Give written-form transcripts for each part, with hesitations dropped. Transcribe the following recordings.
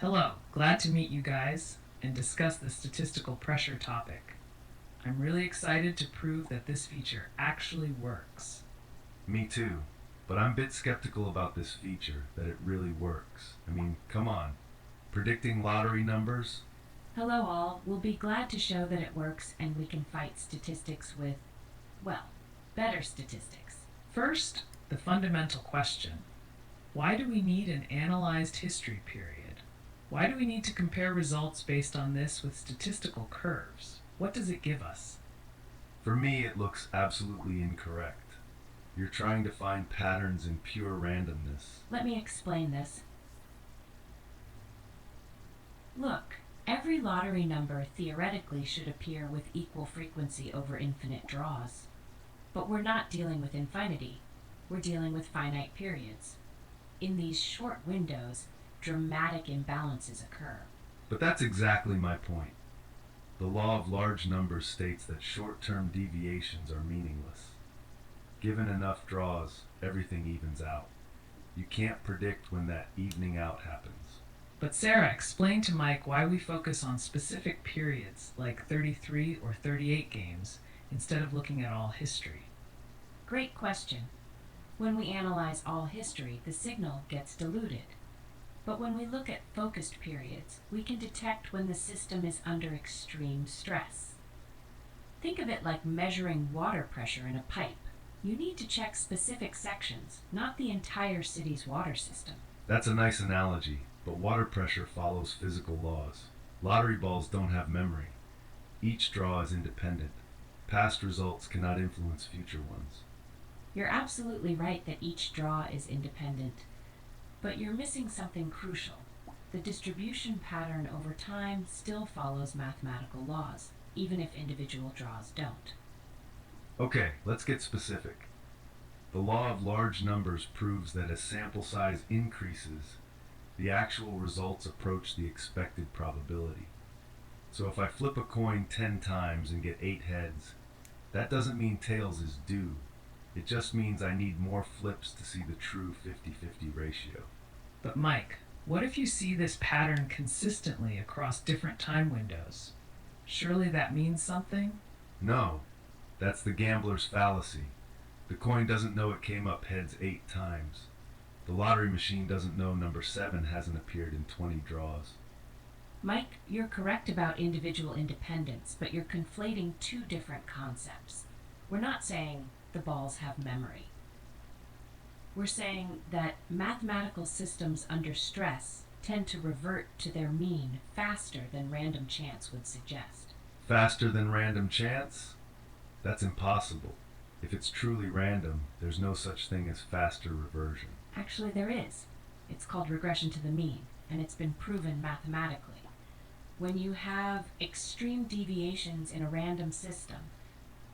Hello, glad to meet you guys and discuss the statistical pressure topic. I'm really excited to prove that this feature actually works. Me too. But I'm a bit skeptical about this feature, that it really works. I mean, come on. Predicting lottery numbers? Hello all, we'll be glad to show that it works and we can fight statistics with, well, better statistics. First, the fundamental question. Why do we need an analyzed history period? Why do we need to compare results based on this with statistical curves? What does it give us? For me, it looks absolutely incorrect. You're trying to find patterns in pure randomness. Let me explain this. Look, every lottery number theoretically should appear with equal frequency over infinite draws. But we're not dealing with infinity. We're dealing with finite periods. In these short windows, dramatic imbalances occur. But that's exactly my point. The law of large numbers states that short-term deviations are meaningless. Given enough draws, everything evens out. You can't predict when that evening out happens. But Sarah, explain to Mike why we focus on specific periods like 33 or 38 games instead of looking at all history. Great question. When we analyze all history, the signal gets diluted. But when we look at focused periods, we can detect when the system is under extreme stress. Think of it like measuring water pressure in a pipe. You need to check specific sections, not the entire city's water system. That's a nice analogy, but water pressure follows physical laws. Lottery balls don't have memory. Each draw is independent. Past results cannot influence future ones. You're absolutely right that each draw is independent. But you're missing something crucial. The distribution pattern over time still follows mathematical laws, even if individual draws don't. Okay, let's get specific. The law of large numbers proves that as sample size increases, the actual results approach the expected probability. So if I flip a coin 10 times and get 8 heads, that doesn't mean tails is due. It just means I need more flips to see the true 50-50 ratio. But Mike, what if you see this pattern consistently across different time windows? Surely that means something? No, that's the gambler's fallacy. The coin doesn't know it came up heads 8 times. The lottery machine doesn't know number 7 hasn't appeared in 20 draws. Mike, you're correct about individual independence, but you're conflating two different concepts. We're not saying the balls have memory. We're saying that mathematical systems under stress tend to revert to their mean faster than random chance would suggest. Faster than random chance? That's impossible. If it's truly random, there's no such thing as faster reversion. Actually, there is. It's called regression to the mean, and it's been proven mathematically. When you have extreme deviations in a random system,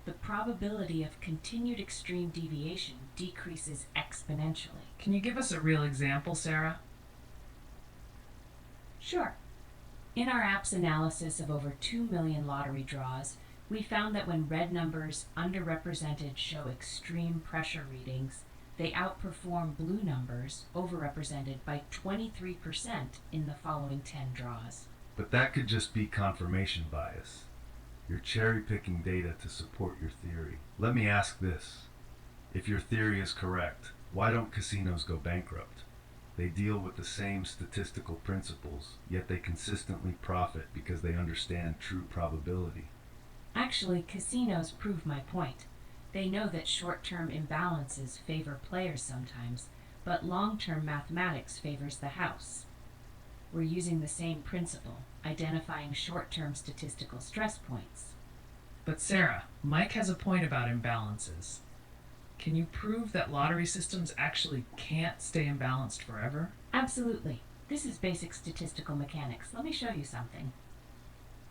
the probability of continued extreme deviation decreases exponentially. Can you give us a real example, Sarah? Sure. In our app's analysis of over 2 million lottery draws, we found that when red numbers underrepresented show extreme pressure readings, they outperform blue numbers overrepresented by 23% in the following 10 draws. But that could just be confirmation bias. You're cherry-picking data to support your theory. Let me ask this. If your theory is correct, why don't casinos go bankrupt? They deal with the same statistical principles, yet they consistently profit because they understand true probability. Actually, casinos prove my point. They know that short-term imbalances favor players sometimes, but long-term mathematics favors the house. We're using the same principle, identifying short-term statistical stress points. But Sarah, Mike has a point about imbalances. Can you prove that lottery systems actually can't stay imbalanced forever? Absolutely. This is basic statistical mechanics. Let me show you something.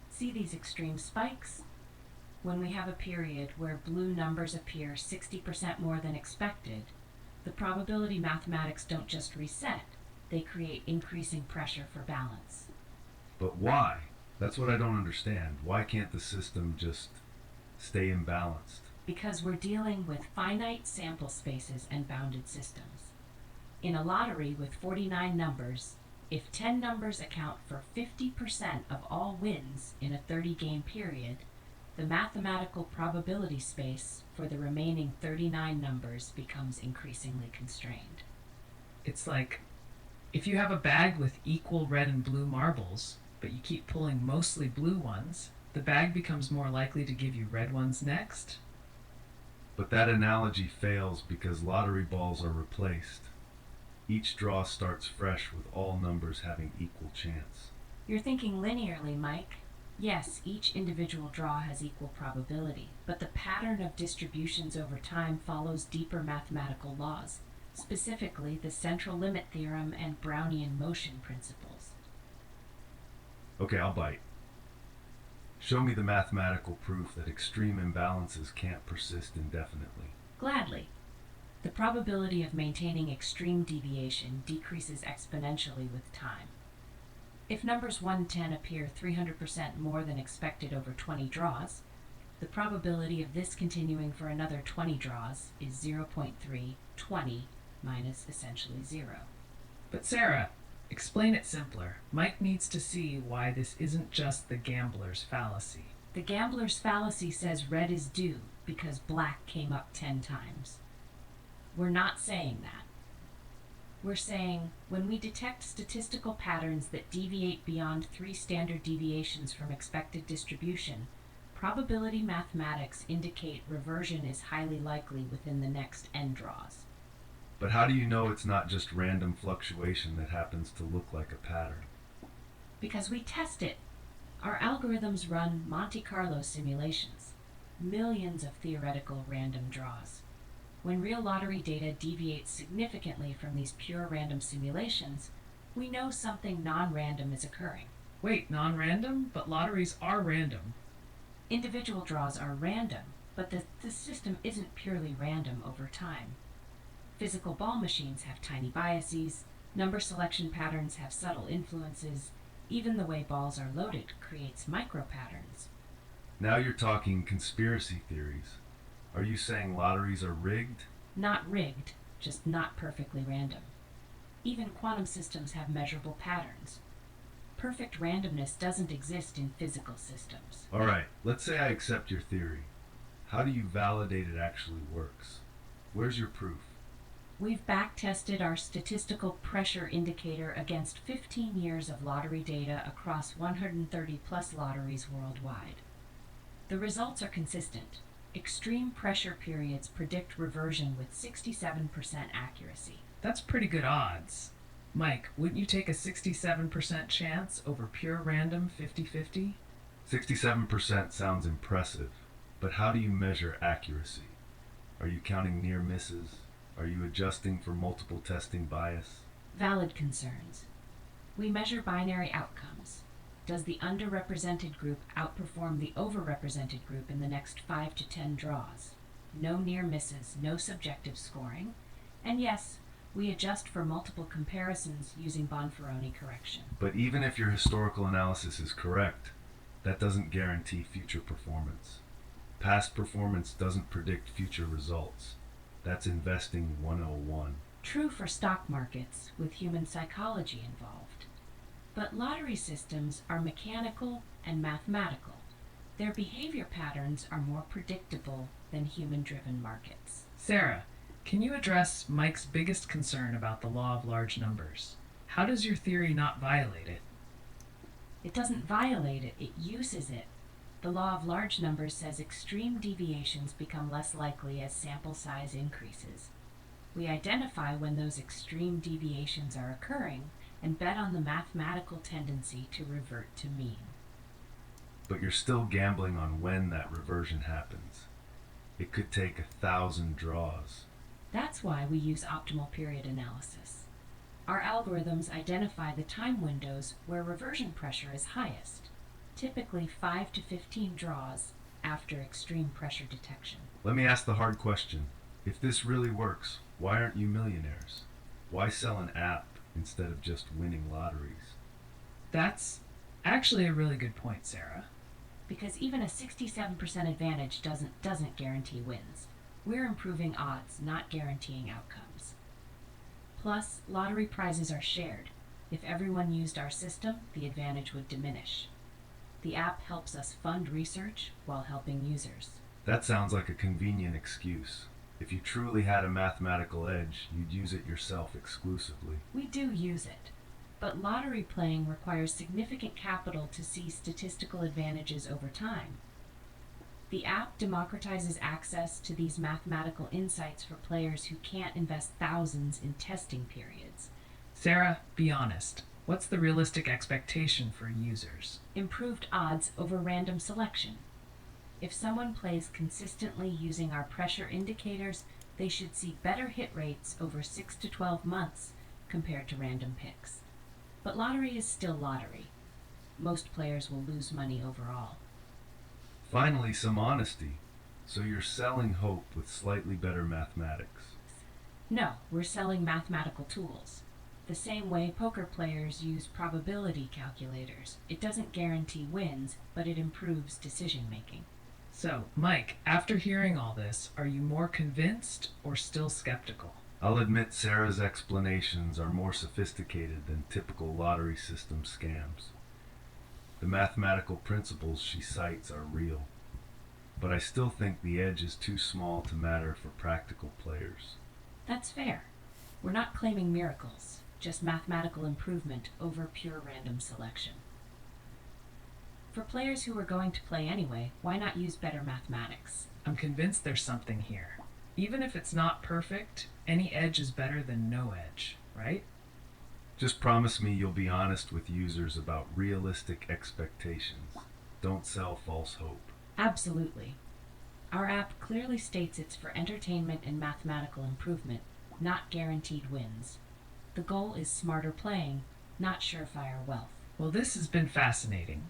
See these extreme spikes? When we have a period where blue numbers appear 60% more than expected, the probability mathematics don't just reset, they create increasing pressure for balance. But why? That's what I don't understand. Why can't the system just stay imbalanced? Because we're dealing with finite sample spaces and bounded systems. In a lottery with 49 numbers, If 10 numbers account for 50% of all wins in a 30-game period, the mathematical probability space for the remaining 39 numbers becomes increasingly constrained. It's like if you have a bag with equal red and blue marbles, but you keep pulling mostly blue ones, the bag becomes more likely to give you red ones next. But that analogy fails because lottery balls are replaced. Each draw starts fresh with all numbers having equal chance. You're thinking linearly, Mike. Yes, each individual draw has equal probability, but the pattern of distributions over time follows deeper mathematical laws, specifically the central limit theorem and Brownian motion principles. Okay, I'll bite. Show me the mathematical proof that extreme imbalances can't persist indefinitely. Gladly. The probability of maintaining extreme deviation decreases exponentially with time. If numbers 1 to 10 appear 300% more than expected over 20 draws, the probability of this continuing for another 20 draws is 0.320 minus essentially 0. But Sarah, explain it simpler. Mike needs to see why this isn't just the gambler's fallacy. The gambler's fallacy says red is due because black came up 10 times. We're not saying that. We're saying when we detect statistical patterns that deviate beyond 3 standard deviations from expected distribution, probability mathematics indicate reversion is highly likely within the next n draws. But how do you know it's not just random fluctuation that happens to look like a pattern? Because we test it. Our algorithms run Monte Carlo simulations, millions of theoretical random draws. When real lottery data deviates significantly from these pure random simulations, we know something non-random is occurring. Wait, non-random? But lotteries are random. Individual draws are random, but the system isn't purely random over time. Physical ball machines have tiny biases, number selection patterns have subtle influences, even the way balls are loaded creates micro-patterns. Now you're talking conspiracy theories. Are you saying lotteries are rigged? Not rigged, just not perfectly random. Even quantum systems have measurable patterns. Perfect randomness doesn't exist in physical systems. All right, let's say I accept your theory. How do you validate it actually works? Where's your proof? We've back-tested our statistical pressure indicator against 15 years of lottery data across 130 plus lotteries worldwide. The results are consistent. Extreme pressure periods predict reversion with 67% accuracy. That's pretty good odds. Mike, wouldn't you take a 67% chance over pure random 50-50? 67% sounds impressive, but how do you measure accuracy? Are you counting near misses? Are you adjusting for multiple testing bias? Valid concerns. We measure binary outcomes. Does the underrepresented group outperform the overrepresented group in the next 5 to 10 draws? No near misses, no subjective scoring. And yes, we adjust for multiple comparisons using Bonferroni correction. But even if your historical analysis is correct, that doesn't guarantee future performance. Past performance doesn't predict future results. That's investing 101. True for stock markets with human psychology involved. But lottery systems are mechanical and mathematical. Their behavior patterns are more predictable than human-driven markets. Sarah, can you address Mike's biggest concern about the law of large numbers? How does your theory not violate it? It doesn't violate it, it uses it. The law of large numbers says extreme deviations become less likely as sample size increases. We identify when those extreme deviations are occurring and bet on the mathematical tendency to revert to mean. But you're still gambling on when that reversion happens. It could take 1,000 draws. That's why we use optimal period analysis. Our algorithms identify the time windows where reversion pressure is highest, typically 5 to 15 draws after extreme pressure detection. Let me ask the hard question. If this really works, why aren't you millionaires? Why sell an app instead of just winning lotteries? That's actually a really good point, Sarah. Because even a 67% advantage doesn't guarantee wins. We're improving odds, not guaranteeing outcomes. Plus, lottery prizes are shared. If everyone used our system, the advantage would diminish. The app helps us fund research while helping users. That sounds like a convenient excuse. If you truly had a mathematical edge, you'd use it yourself exclusively. We do use it, but lottery playing requires significant capital to see statistical advantages over time. The app democratizes access to these mathematical insights for players who can't invest thousands in testing periods. Sarah, be honest. What's the realistic expectation for users? Improved odds over random selection. If someone plays consistently using our pressure indicators, they should see better hit rates over 6 to 12 months compared to random picks. But lottery is still lottery. Most players will lose money overall. Finally, some honesty. So you're selling hope with slightly better mathematics. No, we're selling mathematical tools. The same way poker players use probability calculators. It doesn't guarantee wins, but it improves decision making. So, Mike, after hearing all this, are you more convinced or still skeptical? I'll admit Sarah's explanations are more sophisticated than typical lottery system scams. The mathematical principles she cites are real, but I still think the edge is too small to matter for practical players. That's fair. We're not claiming miracles, just mathematical improvement over pure random selection. For players who are going to play anyway, why not use better mathematics? I'm convinced there's something here. Even if it's not perfect, any edge is better than no edge, right? Just promise me you'll be honest with users about realistic expectations. Don't sell false hope. Absolutely. Our app clearly states it's for entertainment and mathematical improvement, not guaranteed wins. The goal is smarter playing, not surefire wealth. Well, this has been fascinating.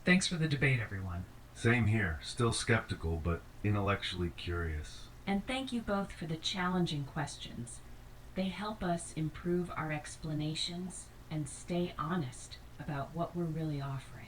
Thanks for the debate, everyone. Same here, still skeptical but intellectually curious. And thank you both for the challenging questions. They help us improve our explanations and stay honest about what we're really offering.